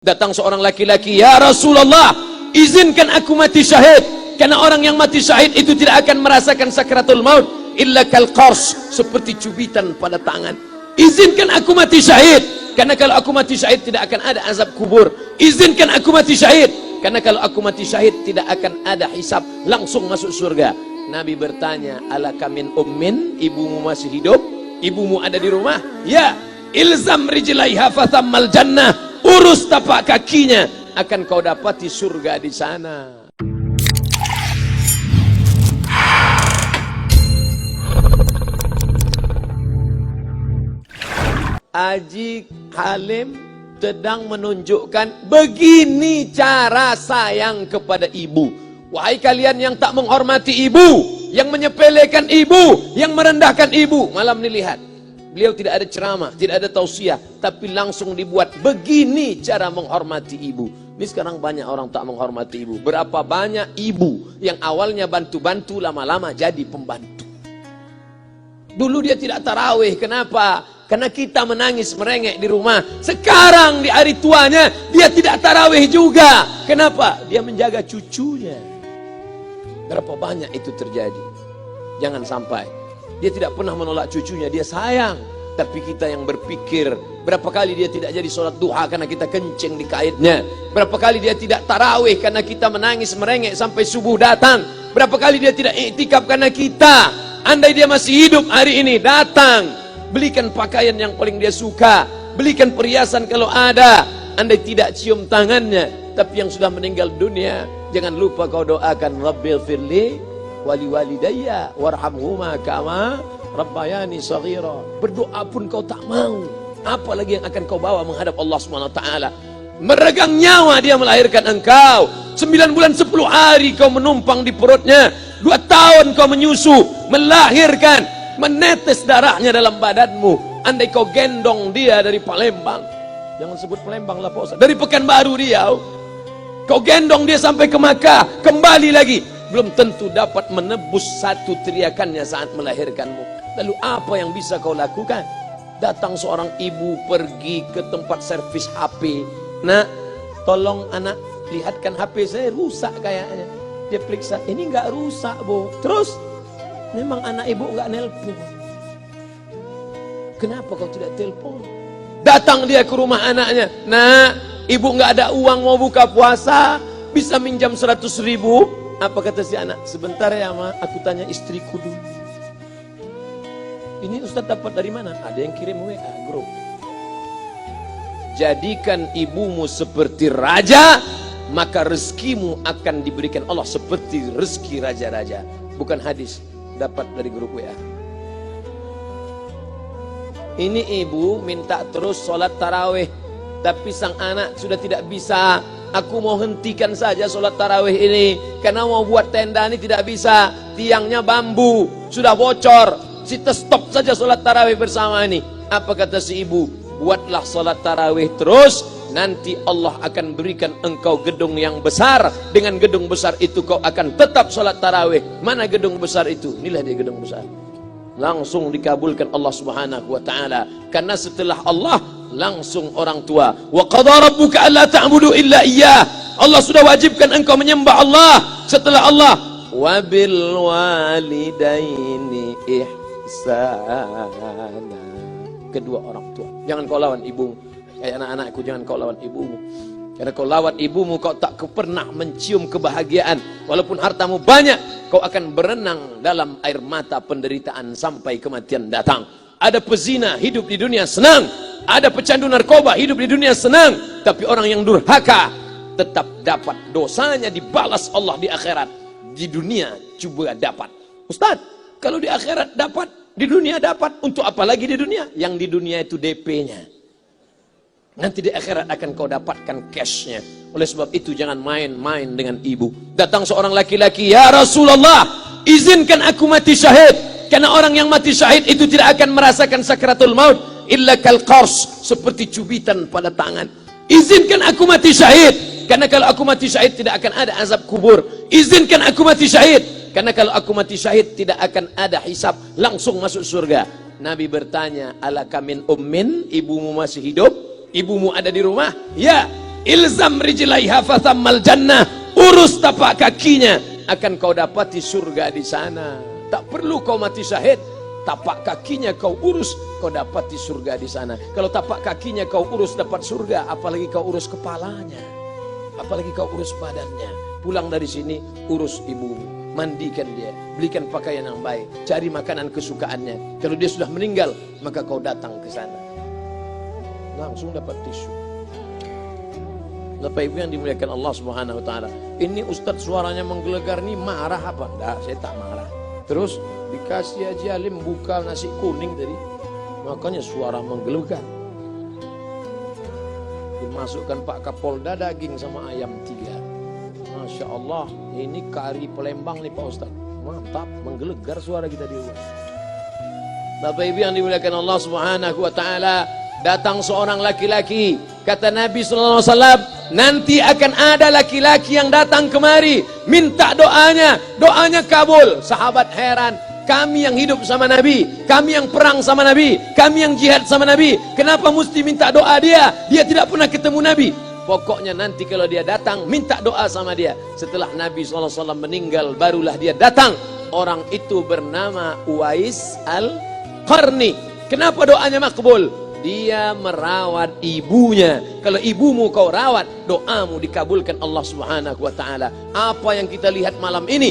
Datang seorang laki-laki, "Ya Rasulullah, izinkan aku mati syahid, karena orang yang mati syahid itu tidak akan merasakan sakratul maut illa kal qars, seperti cubitan pada tangan. Izinkan aku mati syahid, karena kalau aku mati syahid tidak akan ada azab kubur. Izinkan aku mati syahid, karena kalau aku mati syahid tidak akan ada hisab, langsung masuk surga." Nabi bertanya, "Alaka min ummin, ibumu masih hidup? Ibumu ada di rumah?" "Ya." "Ilzam rijlaiha fathammal jannah." Urus tapak kakinya, akan kau dapati surga di sana. Haji Halim sedang menunjukkan begini cara sayang kepada ibu. Wahai kalian yang tak menghormati ibu, yang menyepelekan ibu, yang merendahkan ibu. Malam ini lihat, beliau tidak ada ceramah, tidak ada tausiah, tapi langsung dibuat begini cara menghormati ibu. Ini sekarang banyak orang tak menghormati ibu. Berapa banyak ibu yang awalnya bantu-bantu, lama-lama jadi pembantu. Dulu dia tidak tarawih, kenapa? Karena kita menangis merengek di rumah. Sekarang di hari tuanya dia tidak tarawih juga. Kenapa? Dia menjaga cucunya. Berapa banyak itu terjadi? Jangan sampai. Dia tidak pernah menolak cucunya, dia sayang. Tapi kita yang berpikir, berapa kali dia tidak jadi sholat duha karena kita kencing di kaitnya. Berapa kali dia tidak tarawih karena kita menangis merengek sampai subuh datang. Berapa kali dia tidak iktikaf karena kita. Andai dia masih hidup hari ini, datang, belikan pakaian yang paling dia suka, belikan perhiasan kalau ada. Andai tidak cium tangannya, tapi yang sudah meninggal dunia, jangan lupa kau doakan, Rabbil firli wali walidayya warhamhuma kama rabbayani shaghira. Berdoa pun kau tak mau, apalagi yang akan kau bawa menghadap Allah Subhanahu wa taala. Meregang nyawa dia melahirkan engkau. 9 bulan 10 hari kau menumpang di perutnya. 2 tahun kau menyusu, melahirkan, menetes darahnya dalam badanmu. Andai kau gendong dia dari Palembang, jangan sebut Palembang lah Pak Ustaz, dari Pekanbaru Riau, kau gendong dia sampai ke Makkah, kembali lagi, belum tentu dapat menebus satu teriakannya saat melahirkanmu. Lalu apa yang bisa kau lakukan? Datang seorang ibu pergi ke tempat servis HP. "Nak, tolong anak lihatkan HP saya rusak kayaknya." Dia periksa, "Ini nggak rusak Bu." Terus, "Memang anak ibu nggak nelpon." "Kenapa kau tidak telepon?" Datang dia ke rumah anaknya, "Nak, ibu nggak ada uang mau buka puasa, bisa minjam 100.000? Apa kata si anak? "Sebentar ya Ma, aku tanya istriku dulu." "Ini Ustaz dapat dari mana?" "Ada yang kirim WA grup." Jadikan ibumu seperti raja, maka rezekimu akan diberikan Allah seperti rezeki raja-raja. Bukan hadis, dapat dari grup WA. Ini ibu minta terus sholat tarawih, tapi sang anak sudah tidak bisa. "Aku mau hentikan saja sholat tarawih ini, karena mau buat tenda ini tidak bisa. Tiangnya bambu, sudah bocor. Kita stop saja sholat tarawih bersama ini." Apa kata si ibu? "Buatlah sholat tarawih terus, nanti Allah akan berikan engkau gedung yang besar. Dengan gedung besar itu kau akan tetap sholat tarawih." Mana gedung besar itu? Inilah dia gedung besar. Langsung dikabulkan Allah Subhanahu wa taala. Karena setelah Allah langsung orang tua. "Wa qadha rabbuka alla ta'budu illa iyyah." Allah sudah wajibkan engkau menyembah Allah. Setelah Allah, "Wa bil walidaini ihsana." Kedua orang tua. Jangan kau lawan ibumu. Kayak anak-anakku, jangan kau lawan ibumu. Karena kau lawan ibumu, kau tak pernah mencium kebahagiaan. Walaupun hartamu banyak, kau akan berenang dalam air mata penderitaan sampai kematian datang. Ada pezina hidup di dunia senang, ada pecandu narkoba hidup di dunia senang, tapi orang yang durhaka tetap dapat dosanya dibalas Allah di akhirat. Di dunia juga dapat. Ustaz, kalau di akhirat dapat, di dunia dapat, untuk apa lagi di dunia? Yang di dunia itu DP-nya. Nanti di akhirat akan kau dapatkan cashnya. Oleh sebab itu jangan main-main dengan ibu. Datang seorang laki-laki, "Ya Rasulullah, izinkan aku mati syahid, karena orang yang mati syahid itu tidak akan merasakan sakratul maut illa kal qars, seperti cubitan pada tangan. Izinkan aku mati syahid, karena kalau aku mati syahid tidak akan ada azab kubur. Izinkan aku mati syahid, karena kalau aku mati syahid tidak akan ada hisab, langsung masuk surga." Nabi bertanya, "Alaka min ummin, ibumu masih hidup? Ibumu ada di rumah?" "Ya." ilzam rijlaiha fathammal jannah, urus tapak kakinya akan kau dapati surga di sana. Tak perlu kau mati syahid, tapak kakinya kau urus, kau dapati surga di sana. Kalau tapak kakinya kau urus dapat surga, apalagi kau urus kepalanya, apalagi kau urus badannya. Pulang dari sini urus ibumu, mandikan dia, belikan pakaian yang baik, cari makanan kesukaannya. Kalau dia sudah meninggal, maka kau datang ke sana, langsung dapat tisu. Bapak Ibu yang dimuliakan Allah Subhanahu wa taala. Ini Ustadz suaranya menggelegar nih, marah apa? Enggak, saya tak marah. Terus dikasih Haji Alim buka nasi kuning tadi, makanya suara menggelegar. Dimasukkan Pak Kapolda daging sama ayam 3. Masya Allah, ini kari Palembang nih Pak Ustadz. Mantap, menggelegar suara kita di luar. Bapak Ibu yang dimuliakan Allah Subhanahu wa taala, datang seorang laki-laki, kata Nabi sallallahu alaihi wasallam, nanti akan ada laki-laki yang datang kemari minta doanya, doanya kabul. Sahabat heran, kami yang hidup sama Nabi, kami yang perang sama Nabi, kami yang jihad sama Nabi, kenapa mesti minta doa dia? Dia tidak pernah ketemu Nabi. Pokoknya nanti kalau dia datang, minta doa sama dia. Setelah Nabi SAW meninggal, barulah dia datang. Orang itu bernama Uwais Al-Qarni. Kenapa doanya makbul? Dia merawat ibunya. Kalau ibumu kau rawat, doamu dikabulkan Allah Subhanahu wa taala. Apa yang kita lihat malam ini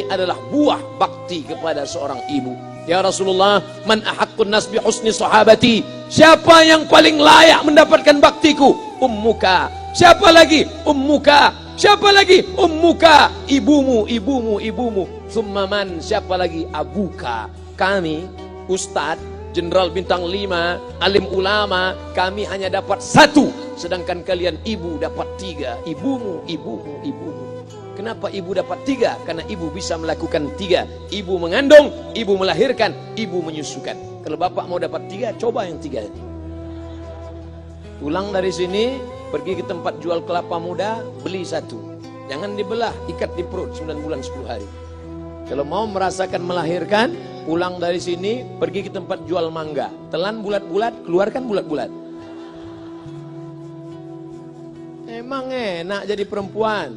adalah buah bakti kepada seorang ibu. Ya Rasulullah, man ahaqqun nas bi husni sahabati? Siapa yang paling layak mendapatkan baktiku? Ummuka. Siapa lagi? Ummuka. Siapa lagi? Ummuka. Ibumu, ibumu, ibumu. Summa man? Siapa lagi? Abuka. Kami, Ustadz, Jenderal Bintang 5, alim ulama, kami hanya dapat 1, sedangkan kalian ibu dapat 3. Ibumu, ibumu, ibumu. Kenapa ibu dapat 3? Karena ibu bisa melakukan 3. Ibu mengandung, ibu melahirkan, ibu menyusukan. Kalau bapak mau dapat 3, coba yang 3. Pulang dari sini, pergi ke tempat jual kelapa muda, beli 1. Jangan dibelah, ikat di perut 9 bulan 10 hari. Kalau mau merasakan melahirkan, pulang dari sini, pergi ke tempat jual mangga. Telan bulat-bulat, keluarkan bulat-bulat. Emang enak jadi perempuan.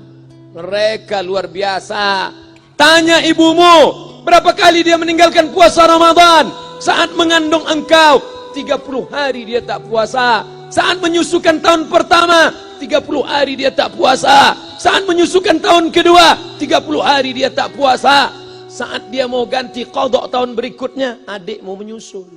Mereka luar biasa. Tanya ibumu, berapa kali dia meninggalkan puasa Ramadan? Saat mengandung engkau, 30 hari dia tak puasa. Saat menyusukan tahun pertama, 30 hari dia tak puasa. Saat menyusukan tahun kedua, 30 hari dia tak puasa. Saat dia mau ganti qadha tahun berikutnya, adik mau menyusul.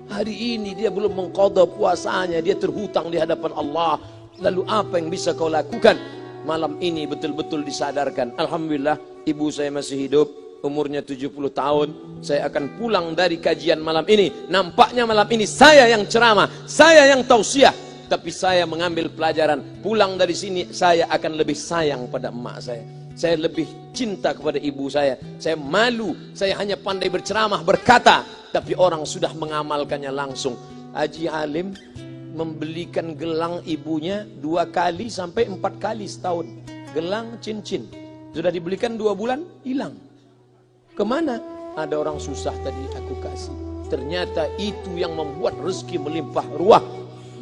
Hari ini dia belum mengqadha puasanya, dia terhutang di hadapan Allah. Lalu apa yang bisa kau lakukan? Malam ini betul-betul disadarkan. Alhamdulillah, ibu saya masih hidup, umurnya 70 tahun. Saya akan pulang dari kajian malam ini. Nampaknya malam ini saya yang ceramah, saya yang tausiah. Tapi saya mengambil pelajaran. Pulang dari sini, saya akan lebih sayang pada emak saya. Saya lebih cinta kepada ibu saya. Saya malu, saya hanya pandai berceramah, berkata, tapi orang sudah mengamalkannya langsung. Haji Alim membelikan gelang ibunya 2 kali sampai 4 kali setahun. Gelang cincin. Sudah dibelikan 2 bulan, hilang. Kemana? Ada orang susah tadi aku kasih. Ternyata itu yang membuat rezeki melimpah ruah.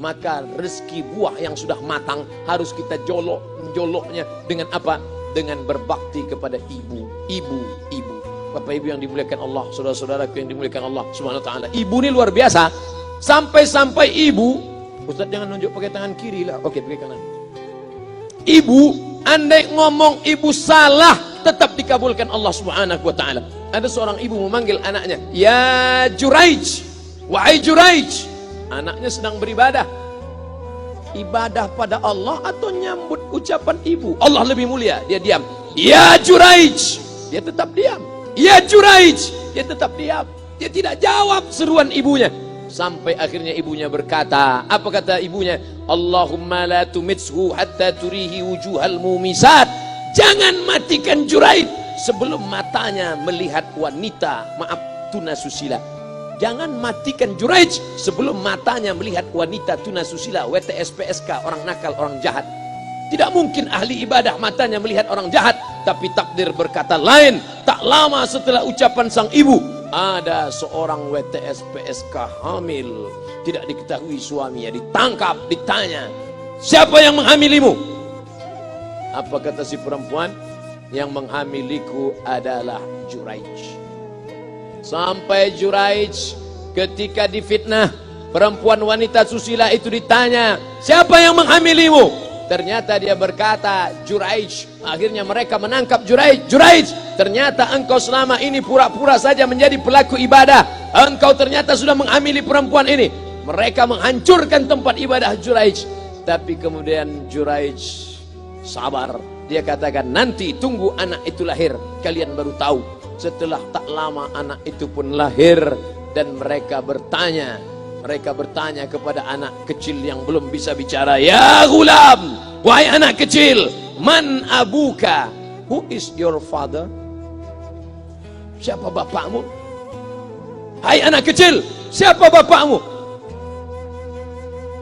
Maka rezeki buah yang sudah matang harus kita joloknya dengan apa? Dengan berbakti kepada ibu. Bapak Ibu yang dimuliakan Allah, saudara-saudaraku yang dimuliakan Allah Subhanahu wa taala. Ibu ini luar biasa. Sampai-sampai ibu, Ustaz jangan nunjuk pakai tangan kiri lah. Oke, pakai kanan. Ibu, andai ngomong ibu salah, tetap dikabulkan Allah Subhanahu wa taala. Ada seorang ibu memanggil anaknya, "Ya Juraij, wahai Juraij." Anaknya sedang beribadah. Ibadah pada Allah atau nyambut ucapan ibu? Allah lebih mulia, dia diam. "Ya Juraij." Dia tetap diam. "Ya Juraij." Dia tetap diam. Dia tidak jawab seruan ibunya. Sampai akhirnya ibunya berkata, apa kata ibunya? "Allahumma la tumitshu hatta turihi wujuhal mumisat." Jangan matikan Juraij sebelum matanya melihat wanita, maaf, tunasusila. Jangan matikan Juraij sebelum matanya melihat wanita tunasusila, WTS PSK, orang nakal, orang jahat. Tidak mungkin ahli ibadah matanya melihat orang jahat. Tapi takdir berkata lain. Tak lama setelah ucapan sang ibu, ada seorang WTS PSK hamil, tidak diketahui suaminya, ditangkap, ditanya, siapa yang menghamilimu? Apa kata si perempuan? Yang menghamiliku adalah Juraij. Sampai Juraij ketika difitnah, perempuan wanita susila itu ditanya, siapa yang menghamilimu? Ternyata dia berkata, Juraij. Akhirnya mereka menangkap Juraij. Juraij, ternyata engkau selama ini pura-pura saja menjadi pelaku ibadah. Engkau ternyata sudah menghamili perempuan ini. Mereka menghancurkan tempat ibadah Juraij. Tapi kemudian Juraij sabar. Dia katakan, nanti tunggu anak itu lahir, kalian baru tahu. Setelah tak lama anak itu pun lahir. Dan mereka bertanya kepada anak kecil yang belum bisa bicara, ya gulam, wahai anak kecil, man abuka, who is your father? Siapa bapakmu? Hai anak kecil, siapa bapakmu?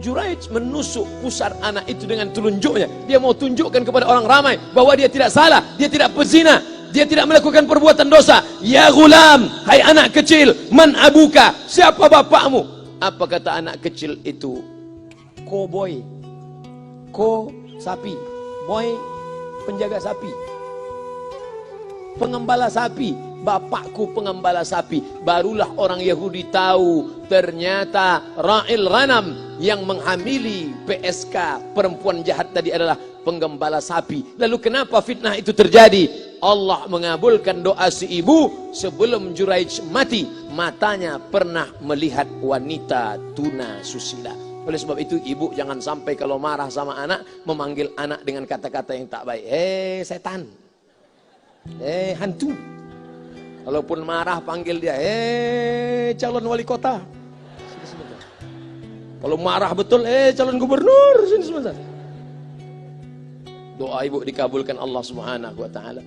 Juraij menusuk pusar anak itu dengan telunjuknya. Dia mau tunjukkan kepada orang ramai bahwa dia tidak salah, dia tidak pezina, dia tidak melakukan perbuatan dosa. Ya gulam, hai anak kecil, man abuka, siapa bapakmu? Apa kata anak kecil itu? Cowboy. Ko sapi, boy penjaga sapi, pengembala sapi. Bapakku pengembala sapi. Barulah orang Yahudi tahu ternyata Ra'il Ghanam yang menghamili PSK perempuan jahat tadi adalah penggembala sapi. Lalu kenapa fitnah itu terjadi? Allah mengabulkan doa si ibu sebelum Juraij mati. Matanya pernah melihat wanita tuna susila. Oleh sebab itu ibu jangan sampai kalau marah sama anak memanggil anak dengan kata-kata yang tak baik. Setan, hantu. Kalaupun marah panggil dia, calon wali kota. Sini sebentar. Kalau marah betul, calon gubernur. Sini sebentar. Doa ibu dikabulkan Allah Subhanahu wa taala.